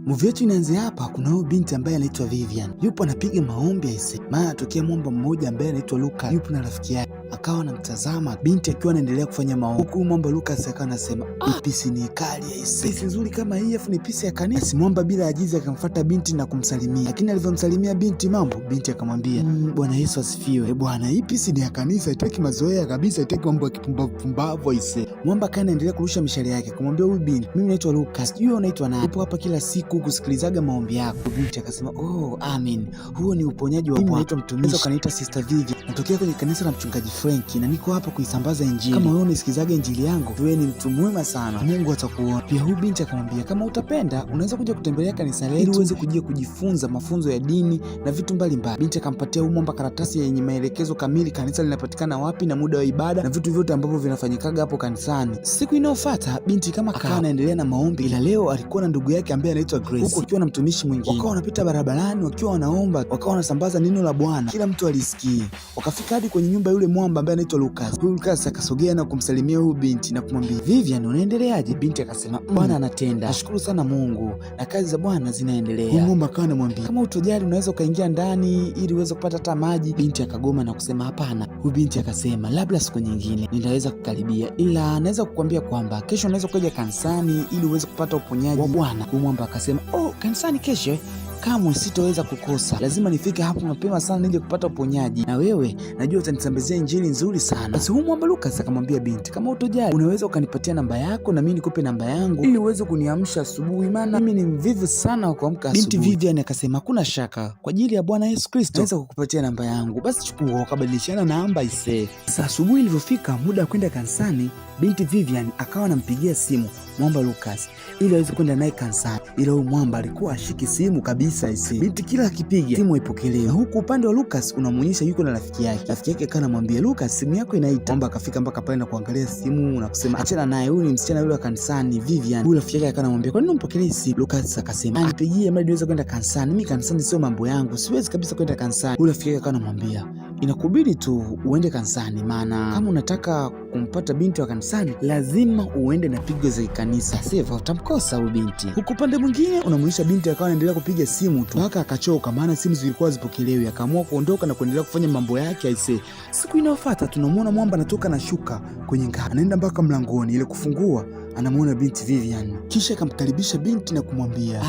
Movie yetu inaanzia hapa. Kuna huyu binti ambaye anaitwa Vivian, yupo anapiga maombi aise, maana atokea mwamba mmoja ambaye anaitwa Lucas, yupo na rafiki yake, akawa anamtazama binti akiwa anaendelea kufanya maombi, huku mwamba Lucas akawa anasema pisi ni kali aise, pisi nzuri kama hii afu ni pisi ya kanisa. Basi mwamba bila ajizi akamfuata binti na kumsalimia, lakini alivyomsalimia binti binti akamwambia Bwana Yesu asifiwe. Bwana, hii pisi ni ya kanisa, haitaki mazoea kabisa, haitaki mambo ya kipumbavu aise. Mwamba kana endelea kurusha mishale yake kumwambia huyu binti, mimi naitwa Lucas, sijui unaitwa nani, upo hapa kila siku kusikilizaga maombi yako. Binti akasema amen, huo ni uponyaji wa Bwana. Naitwa mtumishi, kaniita Sister Vivian, natokea kwenye kanisa la mchungaji Frank na niko hapa kuisambaza injili. Kama wewe unasikilizaga injili yangu, wewe ni mtu mwema sana, Mungu atakuona. Pia huyu binti akamwambia kama utapenda unaweza kuja kutembelea kanisa letu ili uweze kujifunza mafunzo ya dini na vitu mbalimbali. Binti akampatia huyu mwamba karatasi yenye maelekezo kamili, kanisa linapatikana wapi na muda wa ibada na vitu vyote ambavyo vinafanyikaga hapo kanisani. Siku inayofuata binti kama akawa anaendelea na maombi, ila leo alikuwa na ndugu yake ambaye anaitwa Grace, huko akiwa na mtumishi mwingine. Wakawa wanapita barabarani wakiwa wanaomba, wakawa wanasambaza neno la Bwana, kila mtu alisikia. Wakafika hadi kwenye nyumba yule mwamba ambaye anaitwa Lucas. Huyu Lucas akasogea na kumsalimia huyu binti na kumwambia, Vivian, unaendeleaje? Binti akasema Bwana anatenda, nashukuru sana Mungu na kazi za Bwana zinaendelea. Huyu mwamba akawa anamwambia kama utojali unaweza ukaingia ndani ili uweze kupata hata maji. Binti akagoma na kusema hapana. Huyu binti akasema labda siku nyingine ninaweza kukaribia, ila naweza kukwambia kwamba kesho unaweza kuja kanisani ili uweze kupata uponyaji wa Bwana. Huyu mwamba akasema kanisani kesho? Kamwe sitoweza kukosa, lazima nifike hapo mapema sana nije kupata uponyaji, na wewe najua utanisambazia injili nzuri sana. Basi huyu mwamba Lucas akamwambia binti, kama utojali unaweza ukanipatia namba yako na mimi nikupe namba yangu ili uweze kuniamsha asubuhi, maana mimi ni mvivu sana wa kuamka asubuhi. Binti Vivian akasema hakuna shaka, kwa ajili ya Bwana Yesu Kristo naweza kukupatia namba yangu. Basi chukua. Wakabadilishana namba ise. Sasa asubuhi ilivyofika muda wa kwenda kanisani, binti Vivian akawa anampigia simu mwamba Lucas ili aweze kwenda naye kanisani, ila huyu mwamba alikuwa ashiki simu kabisa isi. Binti kila akipiga simu haipokelewi, na huku upande wa Lucas unamuonyesha yuko na rafiki yake. Rafiki yake akawa anamwambia Lucas, simu yako inaita. Mwamba akafika mpaka pale na kuangalia simu na kusema achana naye, huyu ni msichana yule wa kanisani Vivian. Huyu rafiki yake akawa anamwambia kwa nini umpokelee simu? Lucas akasema anipigie mali niweze kwenda kanisani, mimi kanisani sio mambo yangu, siwezi kabisa kwenda kanisani. Huyu rafiki yake akawa anamwambia inakubidi tu uende kanisani, maana kama unataka kumpata binti wa kanisani lazima uende na pigo za kanisa, sivyo utamkosa huyu binti. Huku upande mwingine unamuonyesha binti akawa anaendelea kupiga simu tu mpaka akachoka, maana simu zilikuwa zipokelewi. Akaamua kuondoka na kuendelea kufanya mambo yake aise. Siku inayofuata tunamuona mwamba anatoka na shuka kwenye ngao, anaenda mpaka mlangoni ile kufungua, anamuona binti Vivian, kisha akamkaribisha binti na kumwambia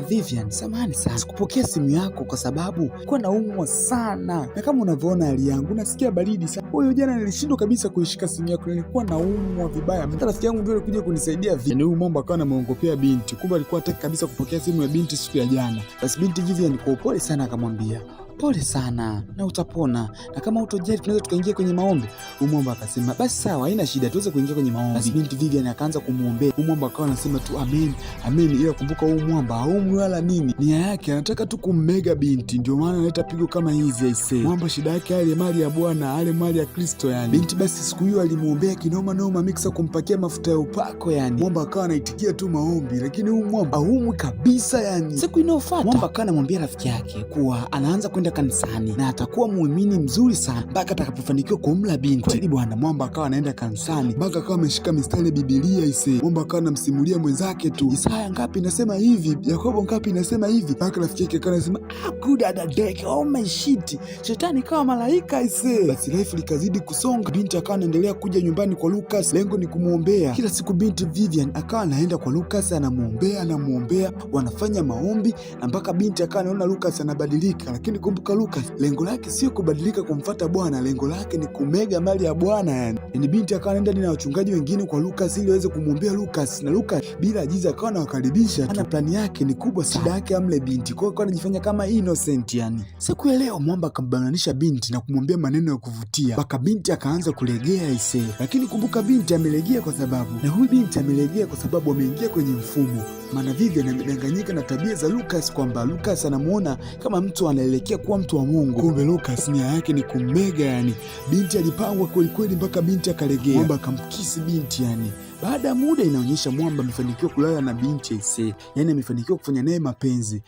Vivian, samahani sana sikupokea simu yako kwa sababu kwa naumwa sana, na kama unavyoona hali yangu nasikia baridi sana. Huyo jana nilishindwa kabisa kuishika simu yako, nilikuwa naumwa vibaya. Hata rafiki yangu ndio alikuja kunisaidia. Ni huyu mwamba akawa anamuongopea binti, kumbe alikuwa hataki kabisa kupokea simu ya binti siku ya jana. Basi binti Vivian kwa upole sana akamwambia pole sana na utapona, na kama utojali tunaweza tukaingia kwenye maombi. Mwamba akasema basi sawa, haina shida, tuweze kuingia kwenye maombi. Basi binti Vivian akaanza kumuombea. Mwamba akawa anasema tu amen amen, ila kumbuka huyu mwamba haumwi wala nini, nia yake anataka tu kummega binti, ndio maana analeta pigo kama hizi aisee. Mwamba shida yake ale mali ya Bwana, ale mali ya Kristo yani. Binti basi siku hiyo alimuombea kinoma noma, mixa kumpakia mafuta ya upako yani. Mwamba akawa anaitikia tu maombi, lakini huyu mwamba haumwi kabisa yani. Siku inayofuata mwamba akawa anamwambia rafiki yake kuwa anaanza kwenda kanisani na atakuwa muumini mzuri sana mpaka atakapofanikiwa kumla binti. Kweli bwana, mwamba akawa anaenda kanisani mpaka akawa ameshika mistari ya Biblia ise. Mwamba akawa anamsimulia mwenzake tu, Isaya ngapi inasema hivi, Yakobo ngapi inasema hivi, mpaka rafiki yake akawa anasema good at deck, oh my shit, shetani kawa malaika ise. Basi life likazidi kusonga, binti akawa anaendelea kuja nyumbani kwa Lucas, lengo ni kumuombea. Kila siku binti Vivian akawa anaenda kwa Lucas, anamuombea, wanafanya maombi na mpaka binti akawa anaona Lucas anabadilika. Lakini kumbuka Lucas lengo lake sio kubadilika kumfuata Bwana, lengo lake ni kumega mali ya Bwana yani. Binti akawa anaenda na wachungaji wengine kwa Lucas ili waweze kumwombea Lucas, na Lucas bila ajiza akawa anawakaribisha. Ana plani yake ni kubwa sana, shida yake amle binti, kwa hiyo akawa anajifanya kama innocent yani. Siku ya leo mwamba akambananisha binti na kumwambia maneno ya kuvutia mpaka binti akaanza kulegea ise. Lakini kumbuka binti amelegea kwa sababu, na huyu binti amelegea kwa sababu ameingia kwenye mfumo, maana Vivian amedanganyika na tabia za Lucas, kwamba Lucas anamuona kama mtu anaelekea kuwa mtu wa Mungu, kumbe Lucas nia yake ni kummega yani. Binti alipangwa kweli kweli mpaka binti akalegea. Mwamba akamkisi binti yani. Baada ya muda inaonyesha mwamba amefanikiwa kulala na binti aisee, yani amefanikiwa kufanya naye mapenzi.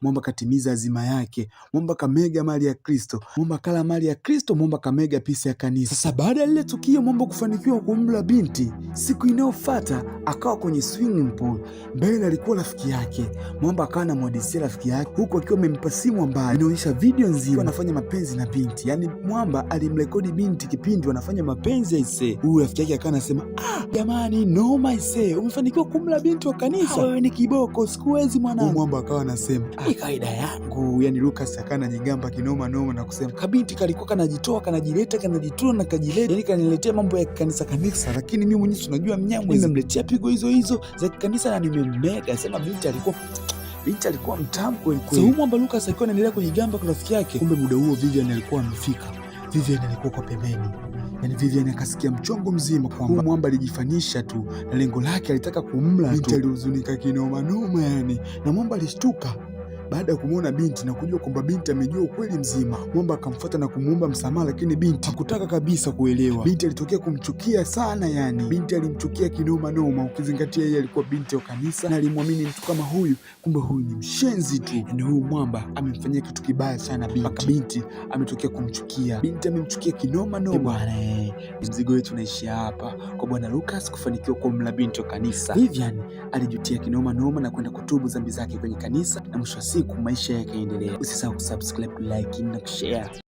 Mwamba katimiza azima yake. Mwamba kamega mali ya Kristo, mwamba kala mali ya Kristo, mwamba kamega pesa ya kanisa. Sasa baada ya lile tukio mwamba kufanikiwa kumla binti, siku inayofuata akawa kwenye swimming pool. Mbele alikuwa rafiki yake. Mwamba akawa anamhadithia rafiki yake huku akiwa amempa simu ambayo inaonyesha video nzima anafanya mapenzi na binti. Yani mwamba alimrekodi binti kipindi wanafanya mapenzi aisee. Huyu rafiki yake akawa anasema, jamani noma aisee, umefanikiwa kumla binti wa kanisa, wewe ni kiboko, sikuwezi mwanangu. Mwamba akawa anasema, kaida yangu. Yani Lucas akana jigamba kinoma noma na kusema kabinti kalikuwa kanajitoa kanajileta kanajitoa na kajileta, yani kaniletea mambo ya kanisa, lakini mimi mwenyewe tunajua mnyamwe, nimemletea pigo hizo za kanisa na nimemmega. Sema binti alikuwa mtamu kweli kweli. Sasa Mwamba Lucas alikuwa anaendelea kujigamba kwa rafiki yake, kumbe muda huo Vivian alikuwa amefika. Vivian alikuwa kwa pembeni. Yani Vivian akasikia mchongo mzima kwamba Mwamba alijifanyisha tu na lengo lake alitaka kumla tu. Binti alihuzunika kinoma noma yani, na Mwamba alishtuka baada ya kumwona binti na kujua kwamba binti amejua ukweli mzima. Mwamba akamfuata na kumuomba msamaha, lakini binti hakutaka kabisa kuelewa. Binti alitokea kumchukia sana, yani binti alimchukia kinoma noma, ukizingatia yeye alikuwa binti wa kanisa na alimwamini mtu kama huyu, kumbe huyu ni mshenzi tu. Yani huyu Mwamba amemfanyia kitu kibaya sana binti, mpaka binti ametokea kumchukia. Binti amemchukia kinoma noma. Bwana, mzigo wetu unaishia hapa kwa Bwana Lucas kufanikiwa kumla binti wa kanisa. Vivian alijutia kinoma noma na kwenda kutubu dhambi zake kwenye kanisa, na mwisho siku maisha yake yaendelea. Usisahau kusubscribe, like na kushare.